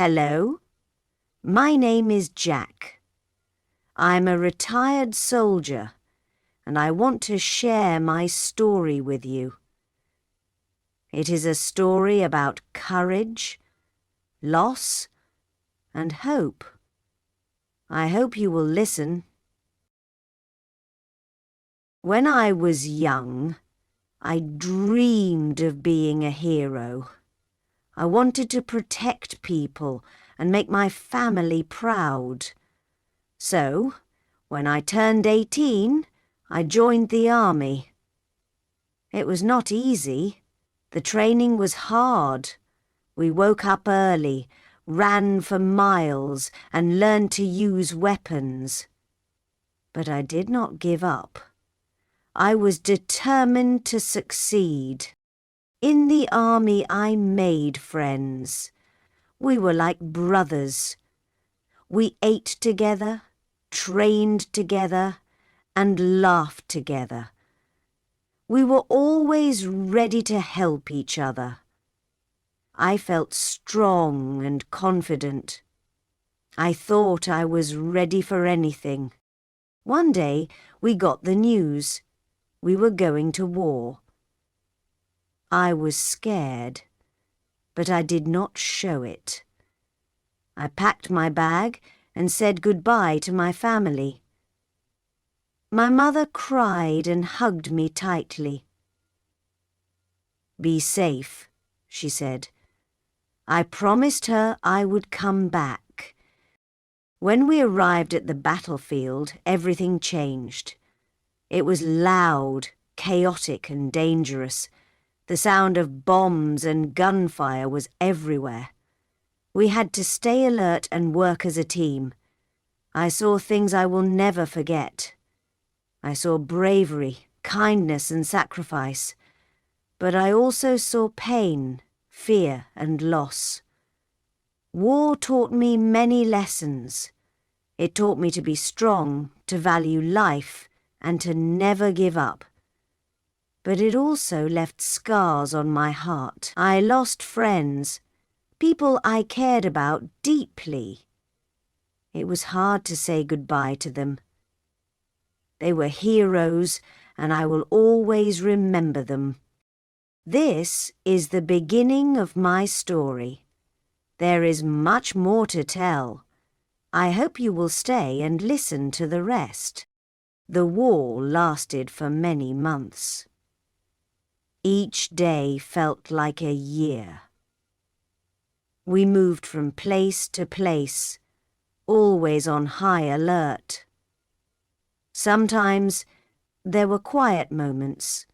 Hello, my name is Jack. I'm a retired soldier, and I want to share my story with you. It is a story about courage, loss, and hope. I hope you will listen. When I was young, I dreamed of being a hero. I wanted to protect people and make my family proud. So, when I turned 18, I joined the army. It was not easy. The training was hard. We woke up early, ran for miles, and learned to use weapons. But I did not give up. I was determined to succeed. In the army, I made friends. We were like brothers. We ate together, trained together, and laughed together. We were always ready to help each other. I felt strong and confident. I thought I was ready for anything. One day, we got the news. We were going to war. I was scared, but I did not show it. I packed my bag and said goodbye to my family. My mother cried and hugged me tightly. "Be safe," she said. I promised her I would come back. When we arrived at the battlefield, everything changed. It was loud, chaotic, and dangerous. The sound of bombs and gunfire was everywhere. We had to stay alert and work as a team. I saw things I will never forget. I saw bravery, kindness, and sacrifice. But I also saw pain, fear, and loss. War taught me many lessons. It taught me to be strong, to value life, and to never give up. But it also left scars on my heart. I lost friends, people I cared about deeply. It was hard to say goodbye to them. They were heroes, and I will always remember them. This is the beginning of my story. There is much more to tell. I hope you will stay and listen to the rest. The war lasted for many months. Each day felt like a year. We moved from place to place, always on high alert. Sometimes there were quiet moments.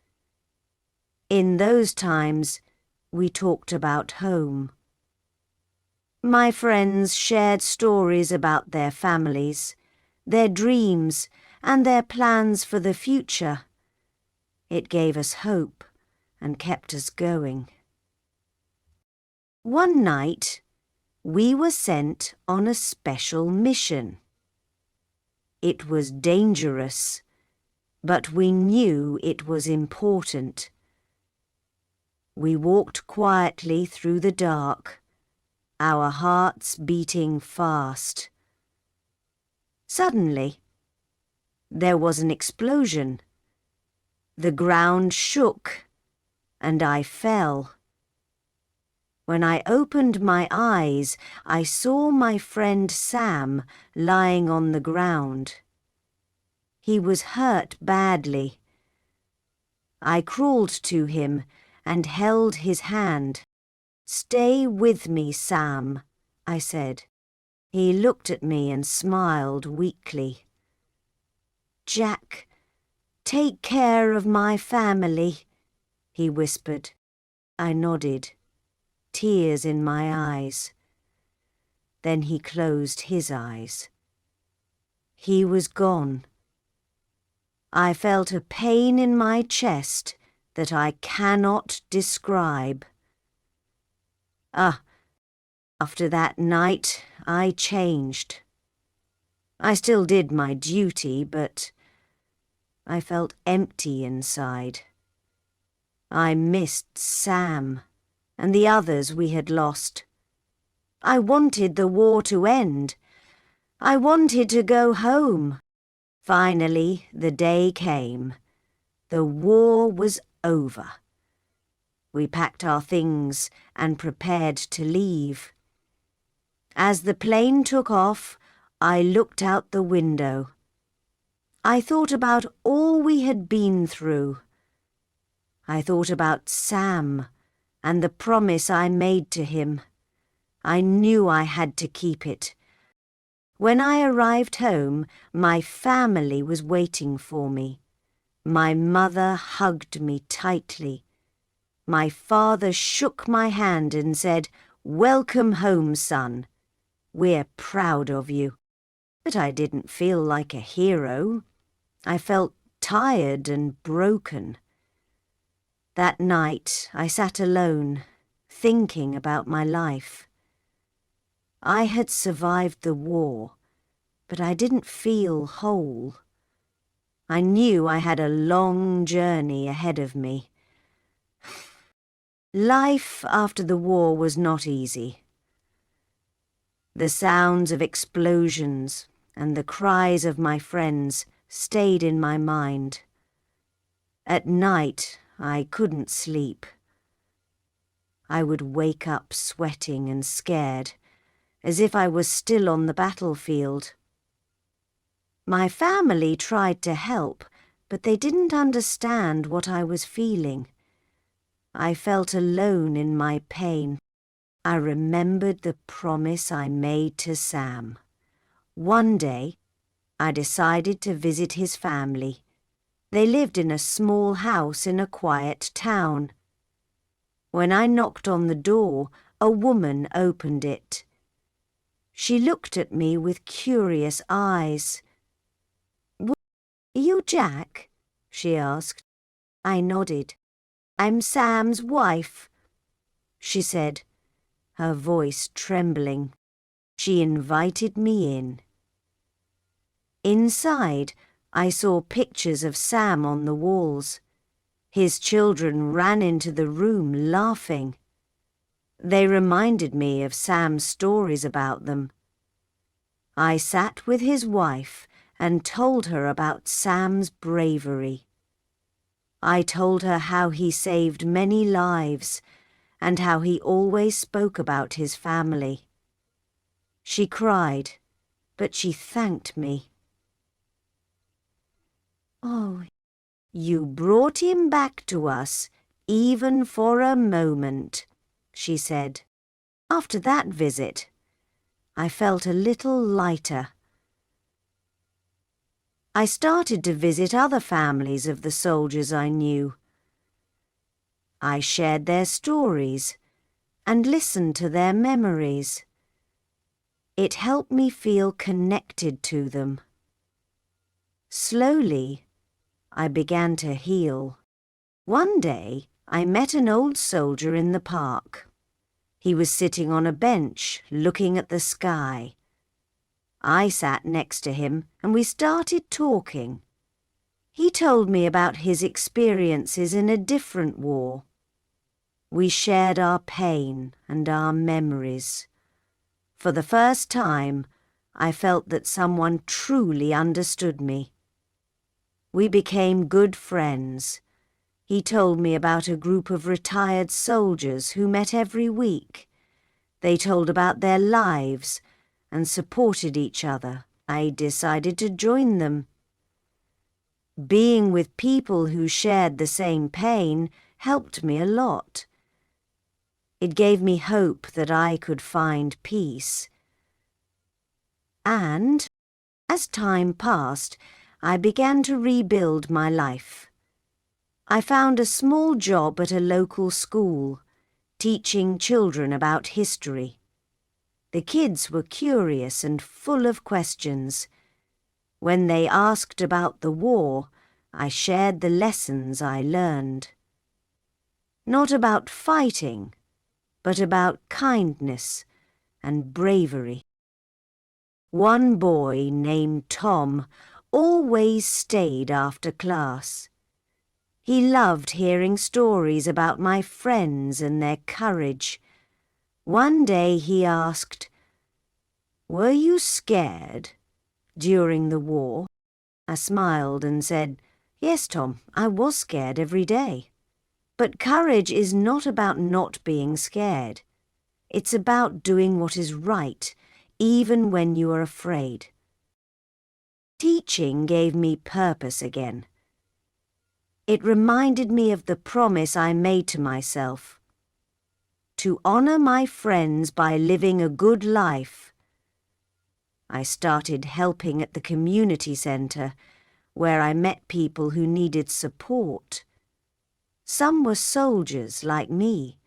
In those times, we talked about home. My friends shared stories about their families, their dreams, and their plans for the future. It gave us hope and kept us going. One night, we were sent on a special mission. It was dangerous, but we knew it was important. We walked quietly through the dark, our hearts beating fast. Suddenly, there was an explosion. The ground shook, and I fell. When I opened my eyes, I saw my friend Sam lying on the ground. He was hurt badly. I crawled to him and held his hand. "Stay with me, Sam," I said. He looked at me and smiled weakly. "Jack, take care of my family," he whispered. I nodded, tears in my eyes. Then he closed his eyes. He was gone. I felt a pain in my chest that I cannot describe. After that night, I changed. I still did my duty, but I felt empty inside. I missed Sam and the others we had lost. I wanted the war to end. I wanted to go home. Finally, the day came. The war was over. We packed our things and prepared to leave. As the plane took off, I looked out the window. I thought about all we had been through. I thought about Sam and the promise I made to him. I knew I had to keep it. When I arrived home, my family was waiting for me. My mother hugged me tightly. My father shook my hand and said, "Welcome home, son. We're proud of you." But I didn't feel like a hero. I felt tired and broken. That night I sat alone, thinking about my life. I had survived the war, but I didn't feel whole. I knew I had a long journey ahead of me. Life after the war was not easy. The sounds of explosions and the cries of my friends stayed in my mind. At night, I couldn't sleep. I would wake up sweating and scared, as if I was still on the battlefield. My family tried to help, but they didn't understand what I was feeling. I felt alone in my pain. I remembered the promise I made to Sam. One day, I decided to visit his family. They lived in a small house in a quiet town. When I knocked on the door, a woman opened it. She looked at me with curious eyes. "Are you Jack?" she asked. I nodded. "I'm Sam's wife," she said, her voice trembling. She invited me in. Inside, I saw pictures of Sam on the walls. His children ran into the room laughing. They reminded me of Sam's stories about them. I sat with his wife and told her about Sam's bravery. I told her how he saved many lives and how he always spoke about his family. She cried, but she thanked me. "Oh, you brought him back to us, even for a moment," she said. After that visit, I felt a little lighter. I started to visit other families of the soldiers I knew. I shared their stories and listened to their memories. It helped me feel connected to them. Slowly, I began to heal. One day, I met an old soldier in the park. He was sitting on a bench, looking at the sky. I sat next to him and we started talking. He told me about his experiences in a different war. We shared our pain and our memories. For the first time, I felt that someone truly understood me. We became good friends. He told me about a group of retired soldiers who met every week. They told about their lives and supported each other. I decided to join them. Being with people who shared the same pain helped me a lot. It gave me hope that I could find peace. And, as time passed, I began to rebuild my life. I found a small job at a local school, teaching children about history. The kids were curious and full of questions. When they asked about the war, I shared the lessons I learned. Not about fighting, but about kindness and bravery. One boy named Tom always stayed after class. He loved hearing stories about my friends and their courage. One day he asked, "Were you scared during the war?" I smiled and said, "Yes, Tom, I was scared every day." But courage is not about not being scared. It's about doing what is right, even when you are afraid. Teaching gave me purpose again. It reminded me of the promise I made to myself, to honor my friends by living a good life. I started helping at the community center, where I met people who needed support. Some were soldiers like me,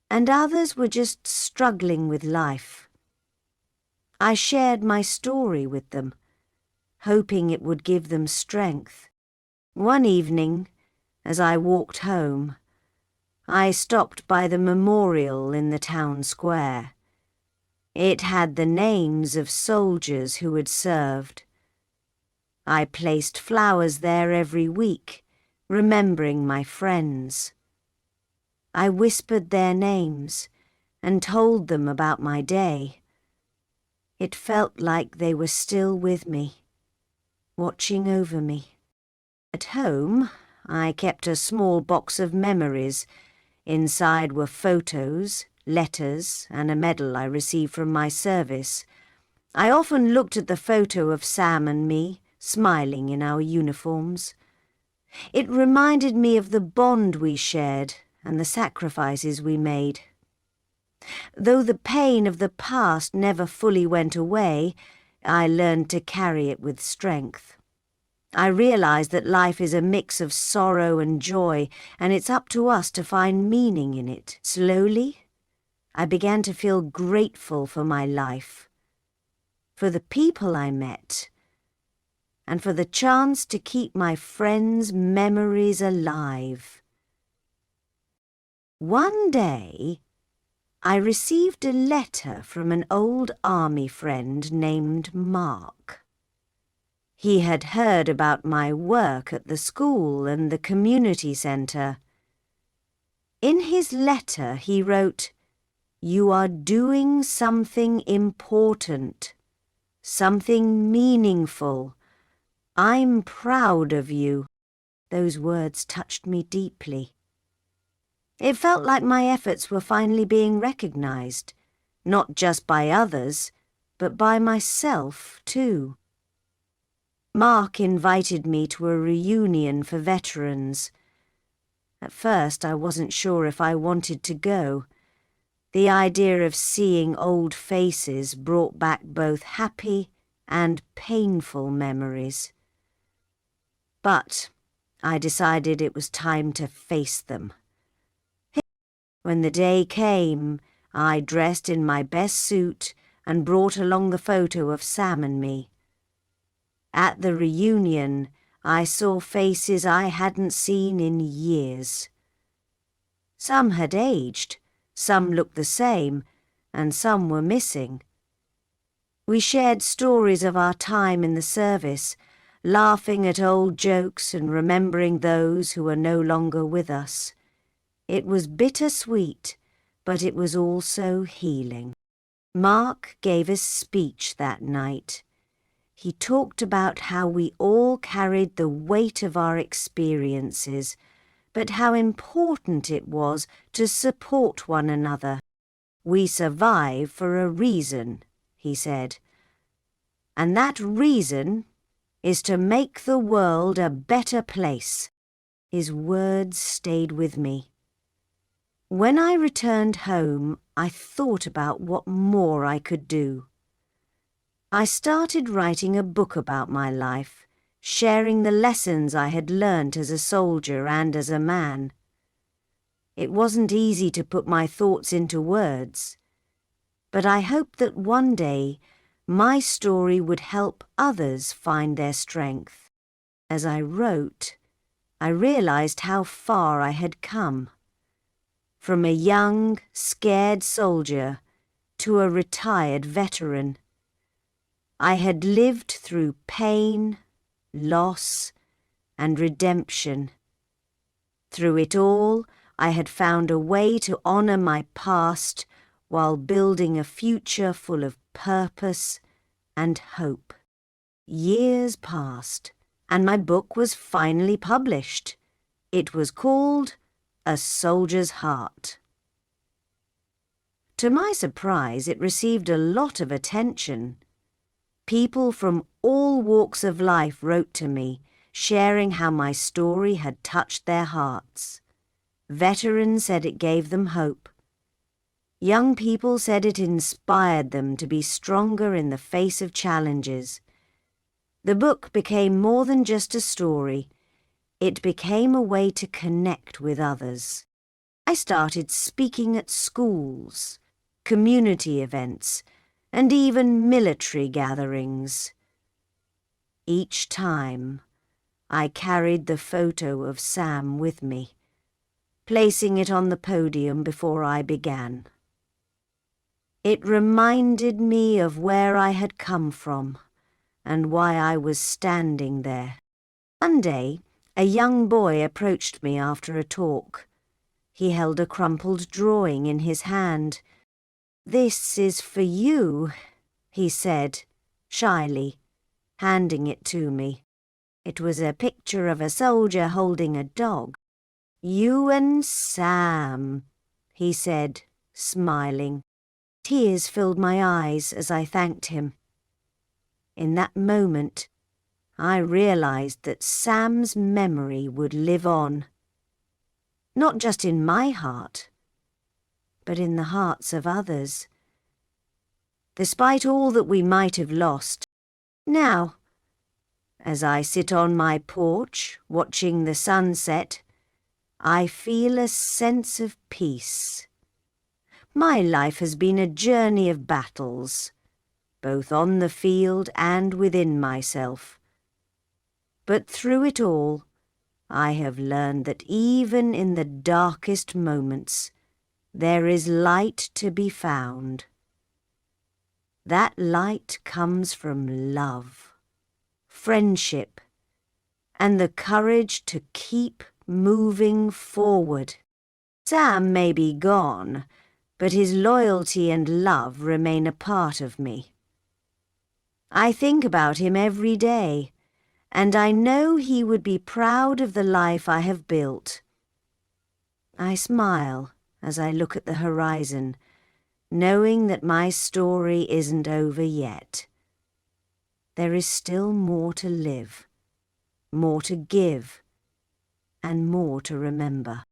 and others were just struggling with life. I shared my story with them, hoping it would give them strength. One evening, as I walked home, I stopped by the memorial in the town square. It had the names of soldiers who had served. I placed flowers there every week, remembering my friends. I whispered their names and told them about my day. It felt like they were still with me, watching over me. At home, I kept a small box of memories. Inside were photos, letters, and a medal I received from my service. I often looked at the photo of Sam and me, smiling in our uniforms. It reminded me of the bond we shared and the sacrifices we made. Though the pain of the past never fully went away, I learned to carry it with strength. I realized that life is a mix of sorrow and joy, and it's up to us to find meaning in it. Slowly, I began to feel grateful for my life, for the people I met, and for the chance to keep my friends' memories alive. One day, I received a letter from an old army friend named Mark. He had heard about my work at the school and the community center. In his letter, he wrote, "You are doing something important, something meaningful. I'm proud of you." Those words touched me deeply. It felt like my efforts were finally being recognized, not just by others, but by myself too. Mark invited me to a reunion for veterans. At first, I wasn't sure if I wanted to go. The idea of seeing old faces brought back both happy and painful memories. But I decided it was time to face them. When the day came, I dressed in my best suit and brought along the photo of Sam and me. At the reunion, I saw faces I hadn't seen in years. Some had aged, some looked the same, and some were missing. We shared stories of our time in the service, laughing at old jokes and remembering those who are no longer with us. It was bittersweet, but it was also healing. Mark gave a speech that night. He talked about how we all carried the weight of our experiences, but how important it was to support one another. "We survive for a reason," he said. "And that reason is to make the world a better place." His words stayed with me. When I returned home, I thought about what more I could do. I started writing a book about my life, sharing the lessons I had learnt as a soldier and as a man. It wasn't easy to put my thoughts into words, but I hoped that one day my story would help others find their strength. As I wrote, I realized how far I had come. From a young, scared soldier to a retired veteran. I had lived through pain, loss, and redemption. Through it all, I had found a way to honor my past while building a future full of purpose and hope. Years passed, and my book was finally published. It was called A Soldier's Heart. To my surprise, it received a lot of attention. People from all walks of life wrote to me, sharing how my story had touched their hearts. Veterans said it gave them hope. Young people said it inspired them to be stronger in the face of challenges. The book became more than just a story. It became a way to connect with others. I started speaking at schools, community events, and even military gatherings. Each time, I carried the photo of Sam with me, placing it on the podium before I began. It reminded me of where I had come from and why I was standing there. One day, a young boy approached me after a talk. He held a crumpled drawing in his hand. "This is for you," he said, shyly, handing it to me. It was a picture of a soldier holding a dog. "You and Sam," he said, smiling. Tears filled my eyes as I thanked him. In that moment, I realized that Sam's memory would live on. Not just in my heart, but in the hearts of others. Despite all that we might have lost, now, as I sit on my porch watching the sunset, I feel a sense of peace. My life has been a journey of battles, both on the field and within myself. But through it all, I have learned that even in the darkest moments, there is light to be found. That light comes from love, friendship, and the courage to keep moving forward. Sam may be gone, but his loyalty and love remain a part of me. I think about him every day, and I know he would be proud of the life I have built. I smile as I look at the horizon, knowing that my story isn't over yet. There is still more to live, more to give, and more to remember.